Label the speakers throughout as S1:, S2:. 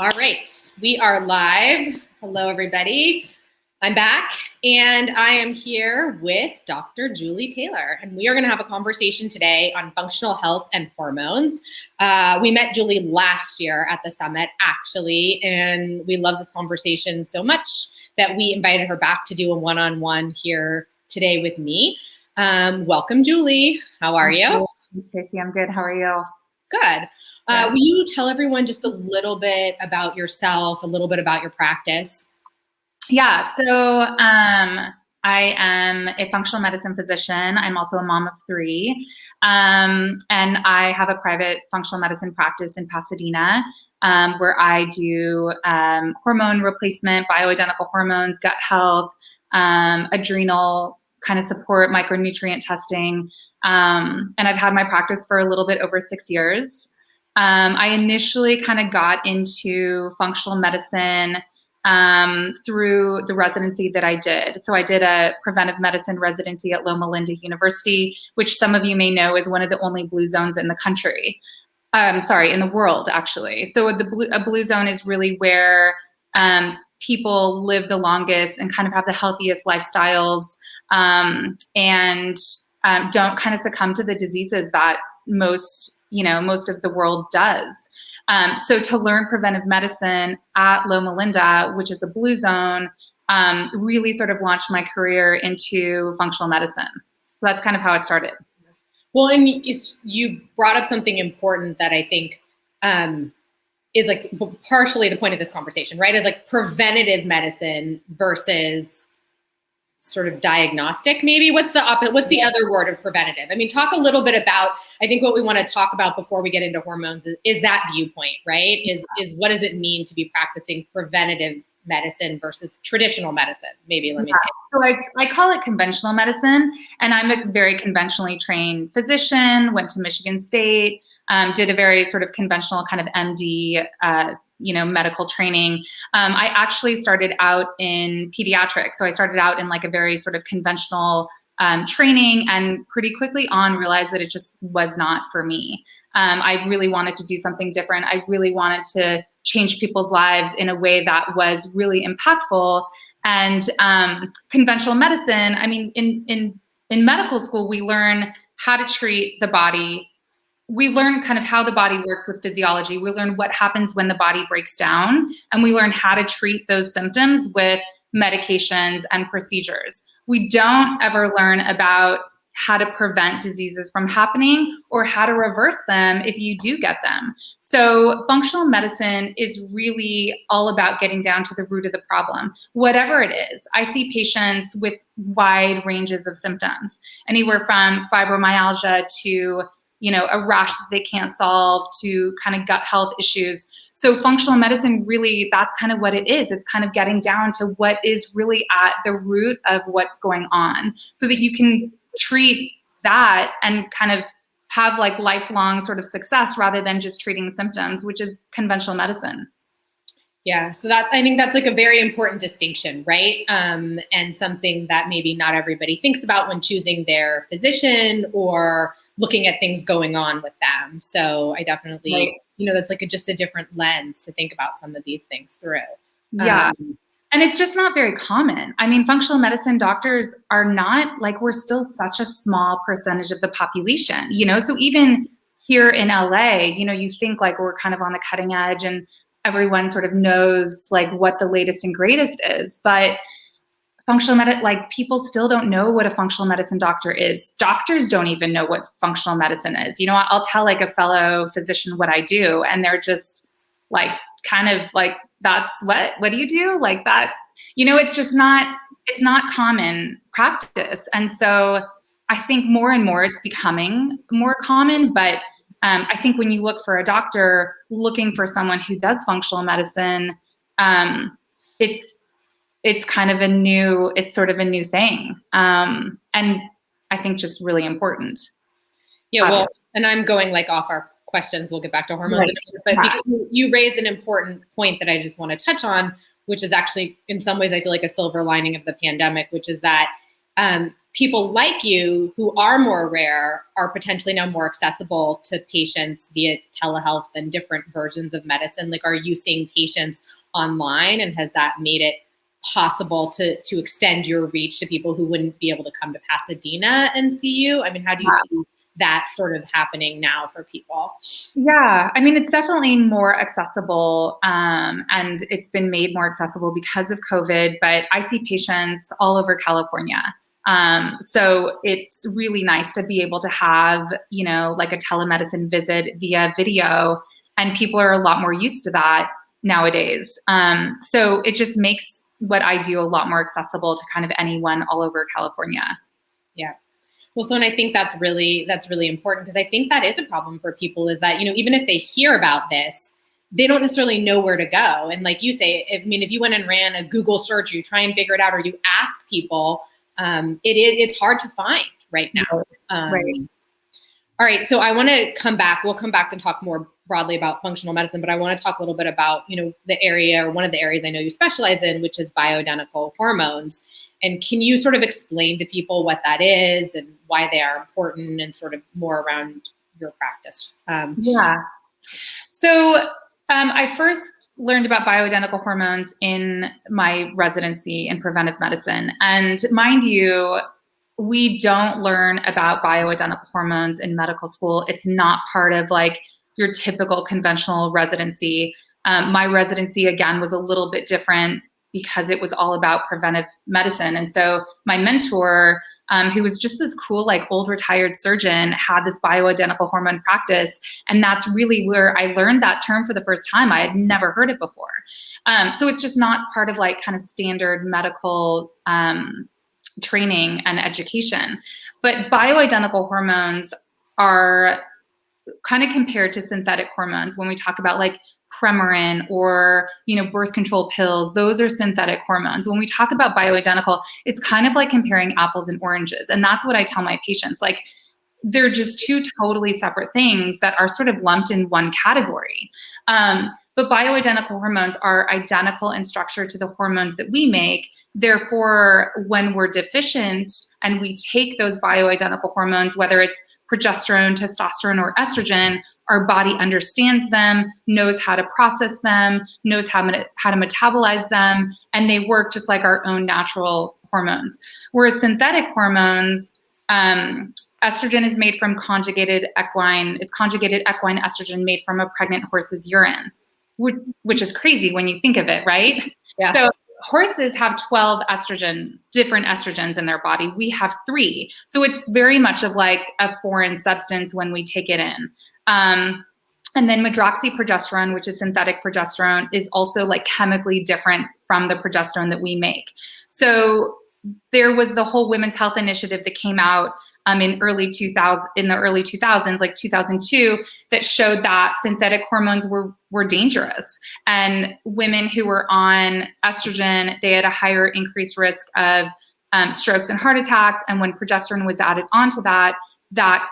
S1: All right, we are live. Hello, everybody. I'm back, and I am here with Dr. Julie Taylor, and we are going to have a conversation today on functional health and hormones. We met Julie last year at the summit, actually, and we love this conversation so much that we invited her back to do a one-on-one here today with me. Welcome, Julie. How are you?
S2: Stacey, I'm good. How are you?
S1: Good. Will you tell everyone just a little bit about yourself, a little bit about your practice?
S2: Yeah, so I am a functional medicine physician. I'm also a mom of 3. And I have a private functional medicine practice in Pasadena where I do hormone replacement, bioidentical hormones, gut health, adrenal kind of support, micronutrient testing. And I've had my practice for a little bit over 6 years. I initially kind of got into functional medicine through the residency that I did. So I did a preventive medicine residency at Loma Linda University, which some of you may know is one of the only blue zones in the country. In the world, actually. So a blue zone is really where people live the longest and kind of have the healthiest lifestyles and don't kind of succumb to the diseases that most of the world does. So to learn preventive medicine at Loma Linda, which is a blue zone, really sort of launched my career into functional medicine. So that's kind of how it started.
S1: Well, and you brought up something important that I think is like partially the point of this conversation, right? Is like preventative medicine versus sort of diagnostic, maybe. What's the other word of preventative? I mean, talk a little bit about, I think what we want to talk about before we get into hormones is that viewpoint, right? Is what does it mean to be practicing preventative medicine versus traditional medicine? Maybe let me
S2: So I call it conventional medicine, and I'm a very conventionally trained physician, went to Michigan State, did a very sort of conventional kind of MD medical training. I actually started out in pediatrics. So I started out in like a very sort of conventional training, and pretty quickly on realized that it just was not for me. I really wanted to do something different. I really wanted to change people's lives in a way that was really impactful. And conventional medicine, I mean, in medical school, we learn how to treat the body. We learn kind of how the body works with physiology. We learn what happens when the body breaks down, and we learn how to treat those symptoms with medications and procedures. We don't ever learn about how to prevent diseases from happening or how to reverse them if you do get them. So functional medicine is really all about getting down to the root of the problem, whatever it is. I see patients with wide ranges of symptoms, anywhere from fibromyalgia to a rash that they can't solve to kind of gut health issues. So functional medicine, really, that's kind of what it is. It's kind of getting down to what is really at the root of what's going on so that you can treat that and kind of have like lifelong sort of success rather than just treating symptoms, which is conventional medicine.
S1: Yeah, so I think that's like a very important distinction, right? And something that maybe not everybody thinks about when choosing their physician or looking at things going on with them. So I definitely, that's like just a different lens to think about some of these things through.
S2: Yeah. And it's just not very common. I mean, functional medicine doctors are not, like, we're still such a small percentage of the population, so even here in LA, you think like we're kind of on the cutting edge and everyone sort of knows like what the latest and greatest is, but people still don't know what a functional medicine doctor is. Doctors don't even know what functional medicine is. I'll tell like a fellow physician what I do, and they're just like, kind of like, that's what do you do? Like that, it's just not, it's not common practice. And so I think more and more it's becoming more common, but I think when you look for a doctor looking for someone who does functional medicine, it's kind of it's sort of a new thing. And I think just really important.
S1: Yeah, well, and I'm going like off our questions. We'll get back to hormones in a minute, but because you raised an important point that I just want to touch on, which is actually in some ways I feel like a silver lining of the pandemic, which is that people like you who are more rare are potentially now more accessible to patients via telehealth and different versions of medicine. Like, are you seeing patients online, and has that made it possible to extend your reach to people who wouldn't be able to come to Pasadena and see you? I mean, how do you see that sort of happening now for people?
S2: Yeah, I mean, it's definitely more accessible, and it's been made more accessible because of COVID, but I see patients all over California. So it's really nice to be able to have, like a telemedicine visit via video, and people are a lot more used to that nowadays. So it just makes what I do a lot more accessible to kind of anyone all over California.
S1: Yeah. Well, so, and I think that's really important, because I think that is a problem for people, is that, even if they hear about this, they don't necessarily know where to go. And like you say, if you went and ran a Google search, you try and figure it out, or you ask people, it's hard to find right now.
S2: Right.
S1: All right. So I want to come back. We'll come back and talk more broadly about functional medicine, but I want to talk a little bit about, the area, or one of the areas I know you specialize in, which is bioidentical hormones. And can you sort of explain to people what that is and why they are important, and sort of more around your practice?
S2: Yeah. So I first learned about bioidentical hormones in my residency in preventive medicine. And mind you, we don't learn about bioidentical hormones in medical school. It's not part of like your typical conventional residency. My residency, again, was a little bit different because it was all about preventive medicine. And so my mentor, who was just this cool, like old retired surgeon, had this bioidentical hormone practice. And that's really where I learned that term for the first time. I had never heard it before. So it's just not part of like kind of standard medical training and education. But bioidentical hormones are kind of compared to synthetic hormones. When we talk about like Premarin or, birth control pills, those are synthetic hormones. When we talk about bioidentical, it's kind of like comparing apples and oranges. And that's what I tell my patients. Like, they're just two totally separate things that are sort of lumped in one category. But bioidentical hormones are identical in structure to the hormones that we make. Therefore, when we're deficient and we take those bioidentical hormones, whether it's progesterone, testosterone, or estrogen, our body understands them, knows how to process them, knows how to metabolize them, and they work just like our own natural hormones. Whereas synthetic hormones, estrogen is made from conjugated equine estrogen made from a pregnant horse's urine, which is crazy when you think of it, right?
S1: Yeah.
S2: So horses have 12 different estrogens in their body. We have 3. So it's very much of like a foreign substance when we take it in. And then medroxyprogesterone, which is synthetic progesterone, is also like chemically different from the progesterone that we make. So there was the whole women's health initiative that came out in the early 2000s, like 2002, that showed that synthetic hormones were dangerous. And women who were on estrogen, they had a higher increased risk of strokes and heart attacks. And when progesterone was added onto that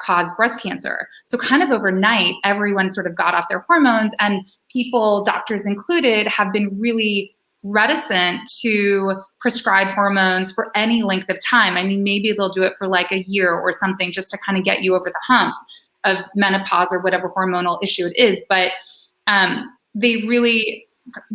S2: caused breast cancer. So kind of overnight, everyone sort of got off their hormones, and people, doctors included, have been really reticent to prescribe hormones for any length of time. I mean, maybe they'll do it for like a year or something just to kind of get you over the hump of menopause or whatever hormonal issue it is. But they really,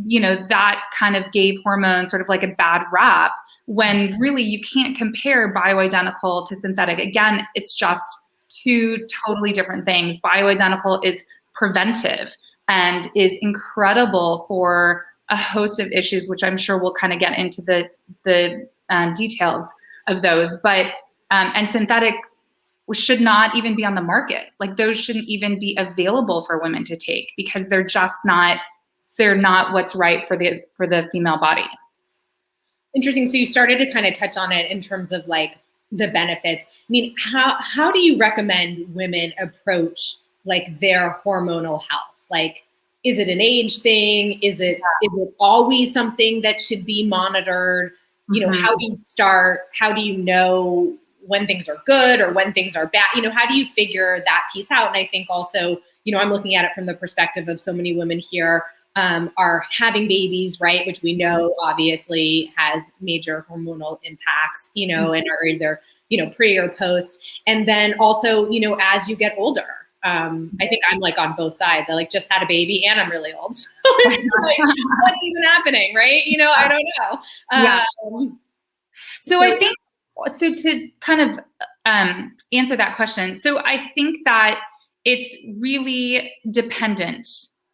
S2: that kind of gave hormones sort of like a bad rap, when really you can't compare bioidentical to synthetic. Again, it's just two totally different things. Bioidentical is preventive and is incredible for a host of issues, which I'm sure we'll kind of get into the details of those. But and synthetic should not even be on the market. Like, those shouldn't even be available for women to take, because they're not what's right for the female body.
S1: Interesting. So you started to kind of touch on it in terms of like the benefits. I mean, how do you recommend women approach like their hormonal health? Like, is it an age thing? Is it always something that should be monitored? How do you start? How do you know when things are good or when things are bad? How do you figure that piece out? And I think also, I'm looking at it from the perspective of so many women here are having babies, right? Which we know obviously has major hormonal impacts, and are either, pre or post. And then also, as you get older, I think I'm like on both sides. I like just had a baby and I'm really old. So it's like, what's even happening, right? I don't know.
S2: Yeah. So I think, so to kind of answer that question, so I think that it's really dependent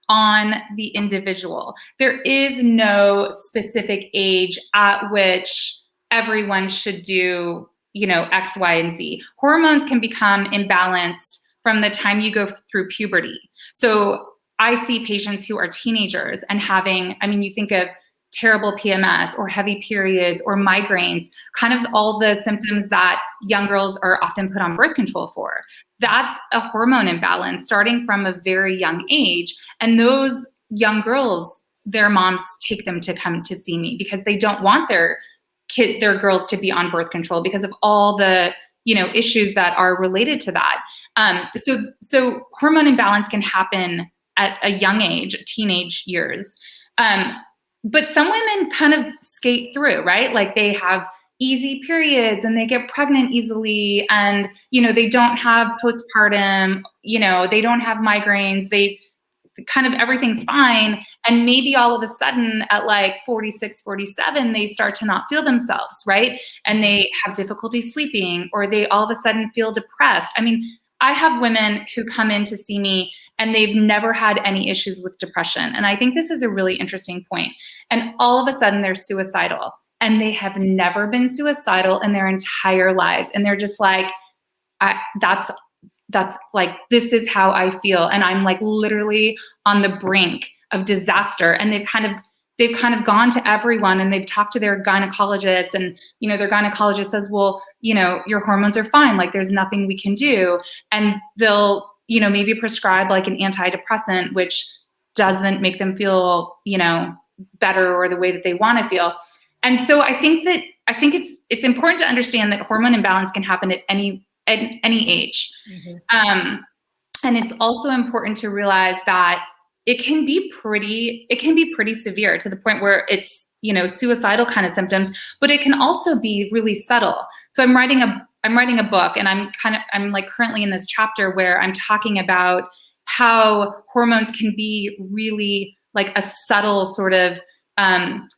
S2: on the individual. There is no specific age at which everyone should do, X, Y, and Z. Hormones can become imbalanced from the time you go through puberty. So I see patients who are teenagers and having, you think of terrible PMS or heavy periods or migraines, kind of all the symptoms that young girls are often put on birth control for. That's a hormone imbalance starting from a very young age. And those young girls, their moms take them to come to see me because they don't want their girls to be on birth control because of all the, issues that are related to that. So hormone imbalance can happen at a young age, teenage years. But some women kind of skate through, right? Like they have easy periods and they get pregnant easily and, they don't have postpartum, they don't have migraines, they kind of everything's fine. And maybe all of a sudden at like 46, 47, they start to not feel themselves, right? And they have difficulty sleeping or they all of a sudden feel depressed. I have women who come in to see me and they've never had any issues with depression. And I think this is a really interesting point. And all of a sudden they're suicidal and they have never been suicidal in their entire lives. And they're just like, that's like, this is how I feel. And I'm like literally on the brink of disaster. And they've kind of gone to everyone and they've talked to their gynecologist and, their gynecologist says, well, your hormones are fine. Like there's nothing we can do. And they'll, maybe prescribe like an antidepressant, which doesn't make them feel, better or the way that they want to feel. And so I think it's important to understand that hormone imbalance can happen at any age. Mm-hmm. And it's also important to realize that it can be pretty severe to the point where it's, suicidal kind of symptoms, but it can also be really subtle. So I'm writing a book and I'm like currently in this chapter where I'm talking about how hormones can be really like a subtle sort of, kind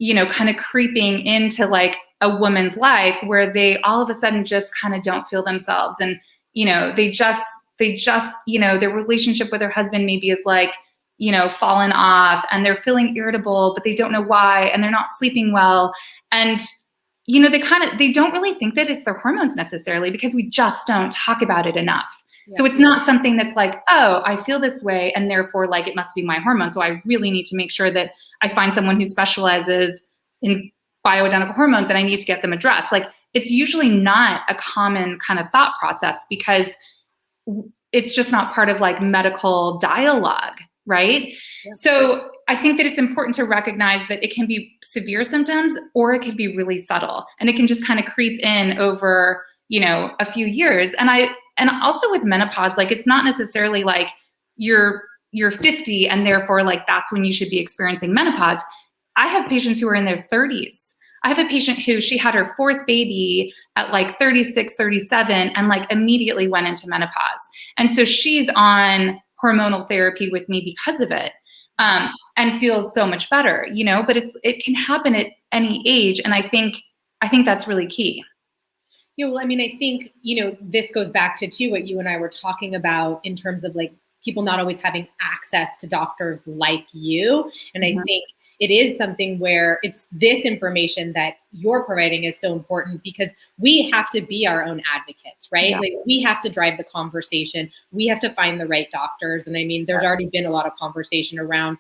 S2: of creeping into like a woman's life where they all of a sudden just kind of don't feel themselves. And, they just, their relationship with their husband maybe is like, fallen off and they're feeling irritable, but they don't know why. And they're not sleeping well. And, they don't really think that it's their hormones necessarily because we just don't talk about it enough. Yeah. So it's not something that's like, oh, I feel this way and therefore like it must be my hormone. So I really need to make sure that I find someone who specializes in bioidentical hormones and I need to get them addressed. Like it's usually not a common kind of thought process because it's just not part of like medical dialogue, right? Yeah. So I think that it's important to recognize that it can be severe symptoms or it can be really subtle and it can just kind of creep in over, a few years. And also with menopause, like it's not necessarily like you're 50 and therefore like that's when you should be experiencing menopause. I have patients who are in their 30s. I have a patient who she had her fourth baby at like 36, 37 and like immediately went into menopause. And so she's on hormonal therapy with me because of it, and feels so much better, but it can happen at any age. And I think that's really key.
S1: Yeah, well, I think, this goes back to too, what you and I were talking about in terms of like people not always having access to doctors like you. And I think it is something where it's this information that you're providing is so important because we have to be our own advocates, right? Yeah. Like we have to drive the conversation. We have to find the right doctors. And there's already been a lot of conversation around,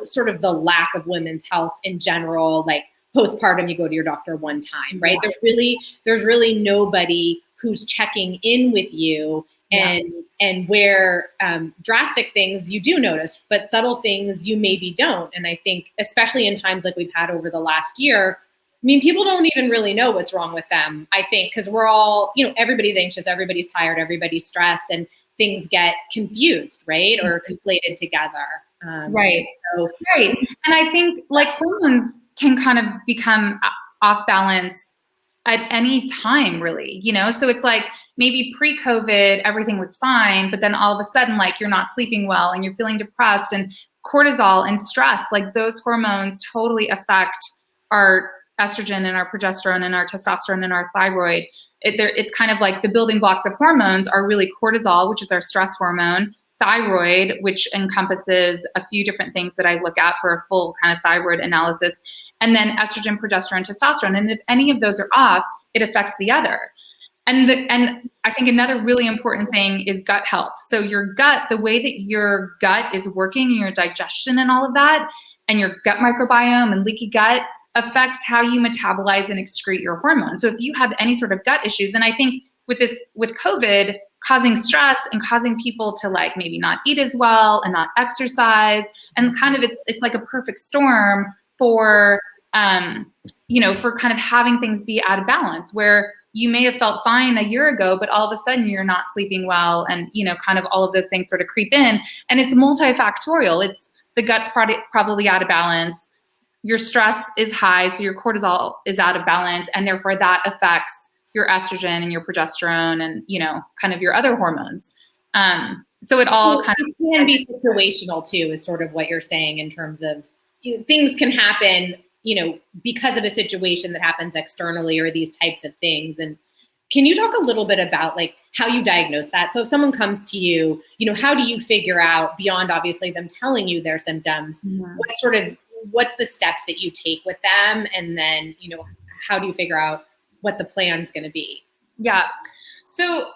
S1: sort of the lack of women's health in general, like postpartum, you go to your doctor one time, right? Yeah. There's really nobody who's checking in with you and where drastic things you do notice, but subtle things you maybe don't. And I think, especially in times like we've had over the last year, people don't even really know what's wrong with them, I think, because we're all, everybody's anxious, everybody's tired, everybody's stressed, and things get confused, right? Or conflated together.
S2: Right.
S1: So,
S2: Right. And I think like hormones can kind of become off balance at any time, really, So it's like maybe pre-COVID, everything was fine, but then all of a sudden, like you're not sleeping well and you're feeling depressed, and cortisol and stress, like those hormones totally affect our estrogen and our progesterone and our testosterone and our thyroid. It's kind of like the building blocks of hormones are really cortisol, which is our stress hormone, thyroid, which encompasses a few different things that I look at for a full kind of thyroid analysis, and then estrogen, progesterone, testosterone. And if any of those are off, it affects the other. And I think another really important thing is gut health. So your gut, the way that your gut is working, and your digestion and all of that, and your gut microbiome and leaky gut affects how you metabolize and excrete your hormones. So if you have any sort of gut issues, and I think with COVID causing stress and causing people to like maybe not eat as well and not exercise, and kind of it's like a perfect storm for for kind of having things be out of balance, where you may have felt fine a year ago, but all of a sudden you're not sleeping well, and kind of all of those things sort of creep in, and it's multifactorial. It's the gut's probably out of balance. Your stress is high, so your cortisol is out of balance, and therefore that affects your estrogen and your progesterone and, kind of your other hormones. So it all kind of
S1: can be situational too, is sort of what you're saying, in terms of things can happen, because of a situation that happens externally, or these types of things. And can you talk a little bit about like how you diagnose that? So if someone comes to you, how do you figure out, beyond obviously them telling you their symptoms, what's the steps that you take with them? And then, how do you figure out what the plan's going to be?
S2: Yeah. So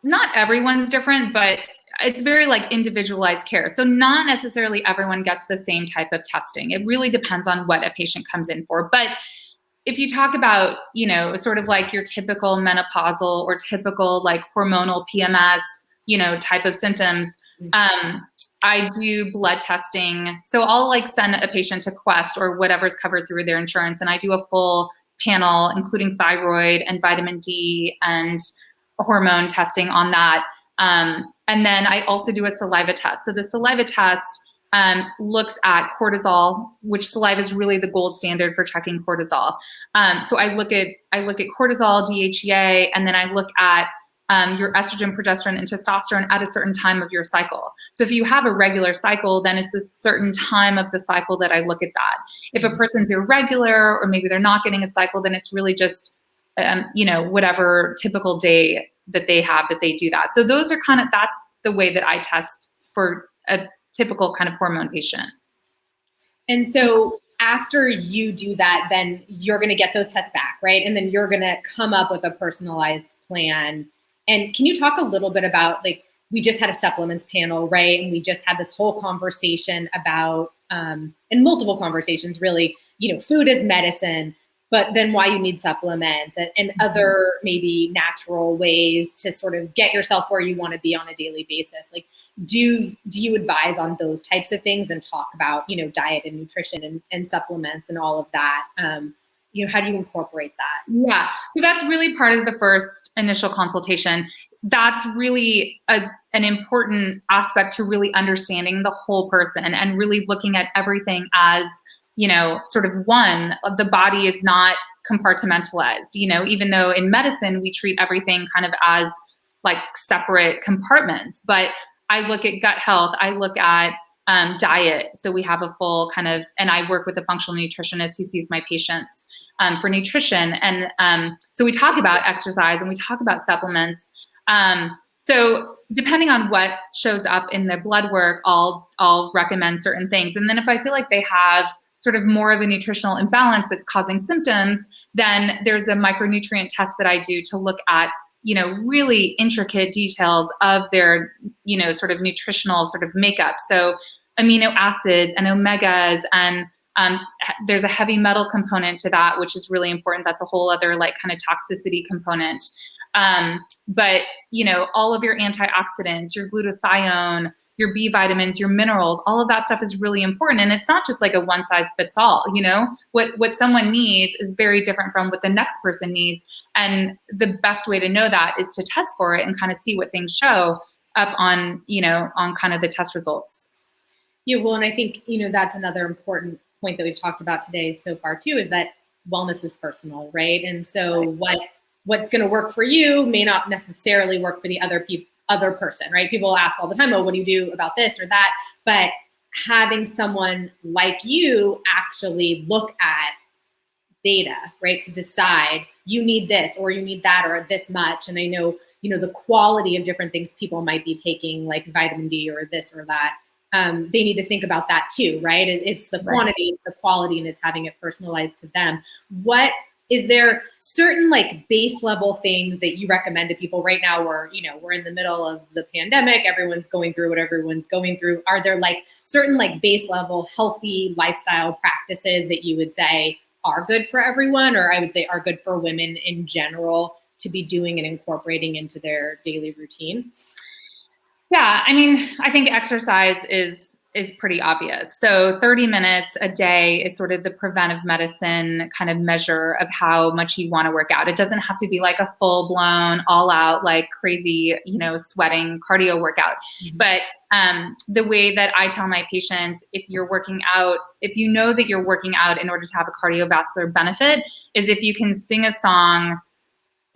S2: not everyone's different, but it's very like individualized care. So not necessarily everyone gets the same type of testing. It really depends on what a patient comes in for. But if you talk about, sort of like your typical menopausal or typical like hormonal PMS, type of symptoms, I do blood testing. So I'll like send a patient to Quest or whatever's covered through their insurance, and I do a full panel, including thyroid and vitamin D and hormone testing on that. And then I also do a saliva test. So the saliva test looks at cortisol, which saliva is really the gold standard for checking cortisol. So I look at cortisol, DHEA, and then I look at your estrogen, progesterone, and testosterone at a certain time of your cycle. So if you have a regular cycle, then it's a certain time of the cycle that I look at that. If a person's irregular, or maybe they're not getting a cycle, then it's really just, whatever typical day that they have that they do that. So those are that's the way that I test for a typical kind of hormone patient.
S1: And so after you do that, then you're going to get those tests back, right? And then you're going to come up with a personalized plan. And can you talk a little bit about, like, we just had a supplements panel, right? And we just had this whole conversation about, and multiple conversations really, food is medicine, but then why you need supplements, and other maybe natural ways to sort of get yourself where you want to be on a daily basis. Like, do you advise on those types of things and talk about, diet and nutrition and supplements and all of that? How do you incorporate that?
S2: Yeah. So that's really part of the first initial consultation. That's really an important aspect to really understanding the whole person and really looking at everything as, sort of one. The body is not compartmentalized, even though in medicine we treat everything kind of as like separate compartments. But I look at gut health, I look at diet. So we have a full kind of, and I work with a functional nutritionist who sees my patients for nutrition. And so we talk about exercise and we talk about supplements. So depending on what shows up in the blood work, I'll recommend certain things. And then if I feel like they have sort of more of a nutritional imbalance that's causing symptoms, then there's a micronutrient test that I do to look at, really intricate details of their, sort of nutritional sort of makeup. So amino acids and omegas, and there's a heavy metal component to that, which is really important. That's a whole other like kind of toxicity component. But, all of your antioxidants, your glutathione, your B vitamins, your minerals, all of that stuff is really important. And it's not just like a one size fits all, what someone needs is very different from what the next person needs. And the best way to know that is to test for it and kind of see what things show. up on, on kind of the test results.
S1: Yeah, well, and I think, that's another important point that we've talked about today so far too, is that wellness is personal, right? And so what's going to work for you may not necessarily work for the other person, right? People ask all the time, oh, what do you do about this or that? But having someone like you actually look at data, right, to decide you need this or you need that or this much. And I know, the quality of different things people might be taking, like vitamin D or this or that. They need to think about that too, right? It's the quantity, it's the quality, and it's having it personalized to them. What is there certain like base level things that you recommend to people right now? We're in the middle of the pandemic. Everyone's going through what everyone's going through. Are there like certain like base level healthy lifestyle practices that you would say are good for everyone, or I would say are good for women in general to be doing and incorporating into their daily routine?
S2: Yeah, I mean, I think exercise is pretty obvious. So 30 minutes a day is sort of the preventive medicine kind of measure of how much you want to work out. It doesn't have to be like a full blown, all out, like crazy, sweating cardio workout. Mm-hmm. But the way that I tell my patients, if you're working out, if you know that you're working out in order to have a cardiovascular benefit, is if you can sing a song,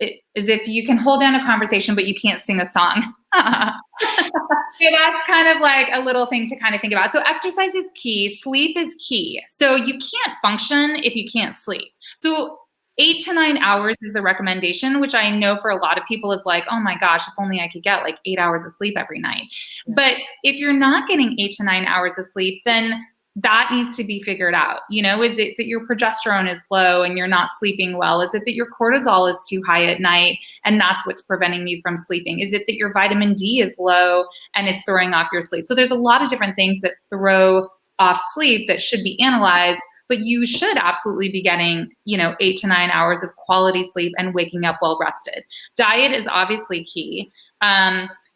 S2: is if you can hold down a conversation, but you can't sing a song. So that's kind of like a little thing to kind of think about. So exercise is key. Sleep is key. So you can't function if you can't sleep. So 8 to 9 hours is the recommendation, which I know for a lot of people is like, oh my gosh, if only I could get like 8 hours of sleep every night. Yeah. But if you're not getting 8 to 9 hours of sleep, then that needs to be figured out. Is it that your progesterone is low and you're not sleeping well? Is it that your cortisol is too high at night and that's what's preventing you from sleeping? Is it that your vitamin D is low and it's throwing off your sleep? So there's a lot of different things that throw off sleep that should be analyzed, but you should absolutely be getting, 8 to 9 hours of quality sleep and waking up well rested. Diet is obviously key.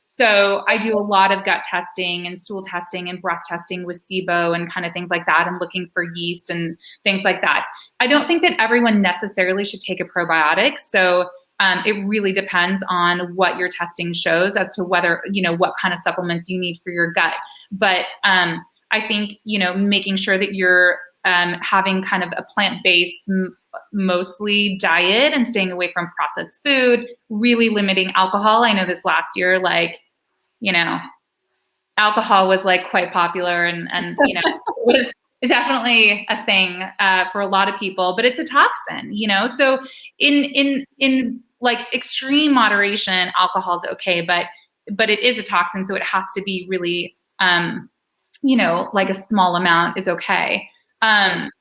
S2: So I do a lot of gut testing and stool testing and breath testing with SIBO and kind of things like that, and looking for yeast and things like that. I don't think that everyone necessarily should take a probiotic. So it really depends on what your testing shows as to whether, what kind of supplements you need for your gut. But I think, making sure that you're having kind of a plant-based mostly diet and staying away from processed food, really limiting alcohol. I know this last year, alcohol was like quite popular and was definitely a thing for a lot of people, but it's a toxin, so in like extreme moderation, alcohol is okay, but it is a toxin. So it has to be really, like a small amount is okay. And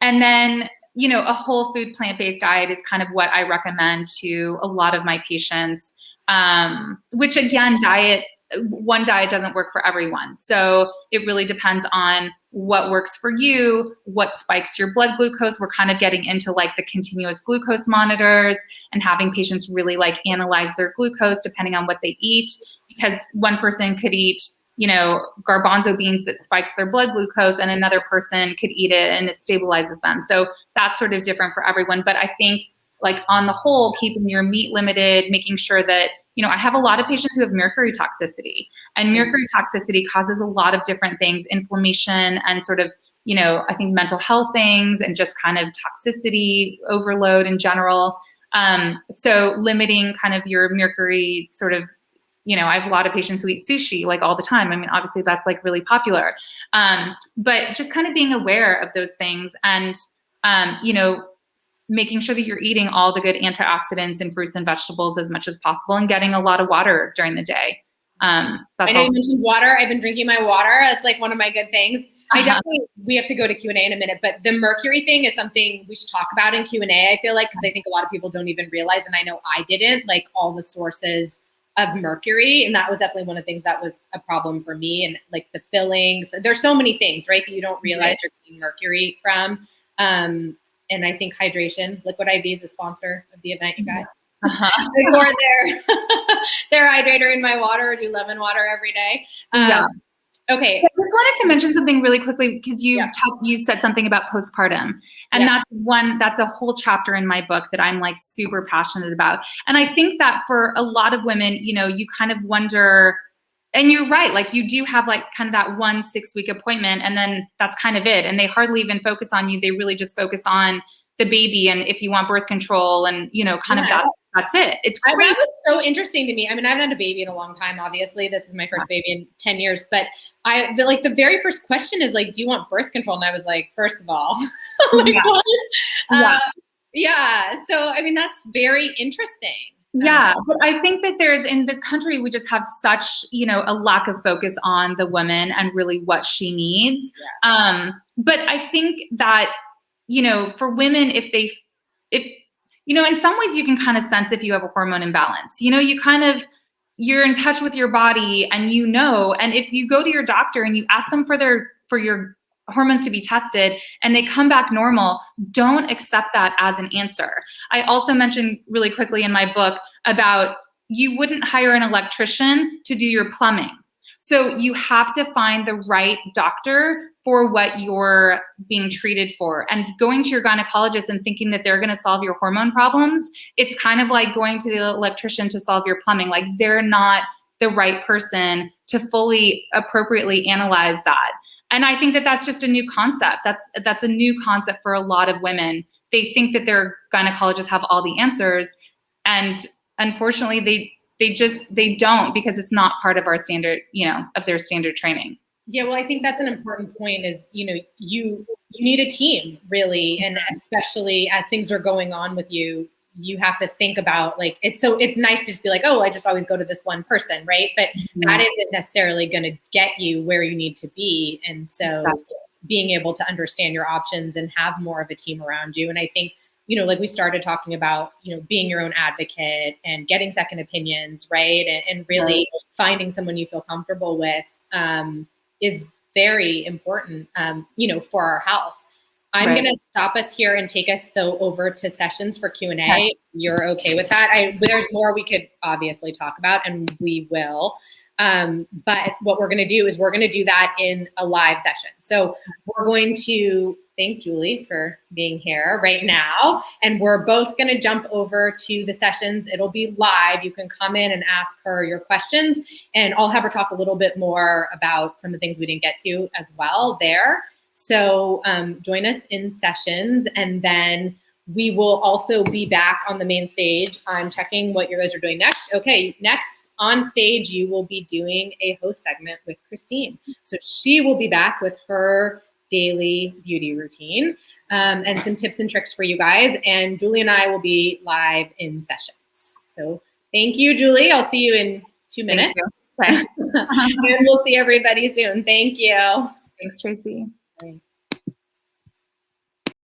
S2: then, a whole food plant-based diet is kind of what I recommend to a lot of my patients, which again, one diet doesn't work for everyone. So it really depends on what works for you, what spikes your blood glucose. We're kind of getting into like the continuous glucose monitors and having patients really like analyze their glucose depending on what they eat, because one person could eat, garbanzo beans that spikes their blood glucose, and another person could eat it and it stabilizes them. So that's sort of different for everyone. But I think like on the whole, keeping your meat limited, making sure that, I have a lot of patients who have mercury toxicity, and mercury toxicity causes a lot of different things, inflammation and sort of, I think mental health things and just kind of toxicity overload in general. So limiting kind of your mercury sort of, I have a lot of patients who eat sushi like all the time. I mean, obviously that's like really popular. But just kind of being aware of those things and, making sure that you're eating all the good antioxidants and fruits and vegetables as much as possible, and getting a lot of water during the day.
S1: I know you mentioned water. I've been drinking my water. That's like one of my good things. We have to go to Q&A in a minute, but the mercury thing is something we should talk about in Q&A, I feel like, because I think a lot of people don't even realize, and I know I didn't, like all the sources of mercury. And that was definitely one of the things that was a problem for me. And like the fillings, there's so many things, right, that you don't realize you're getting mercury from. And I think hydration, Liquid IV is a sponsor of the event, you guys. I pour their hydrator in my water, or do lemon water every day. Okay.
S2: I just wanted to mention something really quickly, because you said something about postpartum, and that's a whole chapter in my book that I'm like super passionate about. And I think that for a lot of women, you kind of wonder, And you're right. Like you do have like kind of that 1 6-week appointment and then that's kind of it. And they hardly even focus on you. They really just focus on the baby and if you want birth control and, you know, kind of that's it. It's crazy.
S1: That was so interesting to me. I mean, I haven't had a baby in a long time, obviously. This is my first baby in 10 years. But the very first question is like, do you want birth control? And I was like, first of all, like, what? Yeah. So, I mean, that's very interesting.
S2: Yeah, but I think that there's, in this country, we just have such, you know, a lack of focus on the woman and really what she needs. Yeah. But I think that, you know, for women, if you know, in some ways you can kind of sense if you have a hormone imbalance. You know, you're in touch with your body and you know, and if you go to your doctor and you ask them for your hormones to be tested and they come back normal, don't accept that as an answer. I also mentioned really quickly in my book about you wouldn't hire an electrician to do your plumbing. So you have to find the right doctor for what you're being treated for. And going to your gynecologist and thinking that they're going to solve your hormone problems, it's kind of like going to the electrician to solve your plumbing. Like they're not the right person to fully appropriately analyze that. And I think that that's just a new concept. That's a new concept for a lot of women. They think that their gynecologists have all the answers. And unfortunately, they don't, because it's not part of our standard, you know, of their standard training.
S1: Yeah, well, I think that's an important point is, you know, you need a team really. And especially as things are going on with you, you have to think about like, it's nice to just be like, oh, I just always go to this one person, right? But that isn't necessarily going to get you where you need to be. And so being able to understand your options and have more of a team around you. And I think, you know, like we started talking about, you know, being your own advocate and getting second opinions, right? And really finding someone you feel comfortable with is very important, you know, for our health. I'm going to stop us here and take us though over to sessions for Q&A. Okay. You're okay with that? There's more we could obviously talk about, and we will. But what we're going to do is we're going to do that in a live session. So we're going to thank Julie for being here right now. And we're both going to jump over to the sessions. It'll be live. You can come in and ask her your questions, and I'll have her talk a little bit more about some of the things we didn't get to as well there. So join us in sessions, and then we will also be back on the main stage. I'm checking what you guys are doing next. Okay, next on stage, you will be doing a host segment with Christine. So she will be back with her daily beauty routine and some tips and tricks for you guys. And Julie and I will be live in sessions. So thank you, Julie. I'll see you in 2 minutes.
S2: Thank you.
S1: And we'll see everybody soon. Thank you.
S2: Thanks, Tracy.
S1: Right.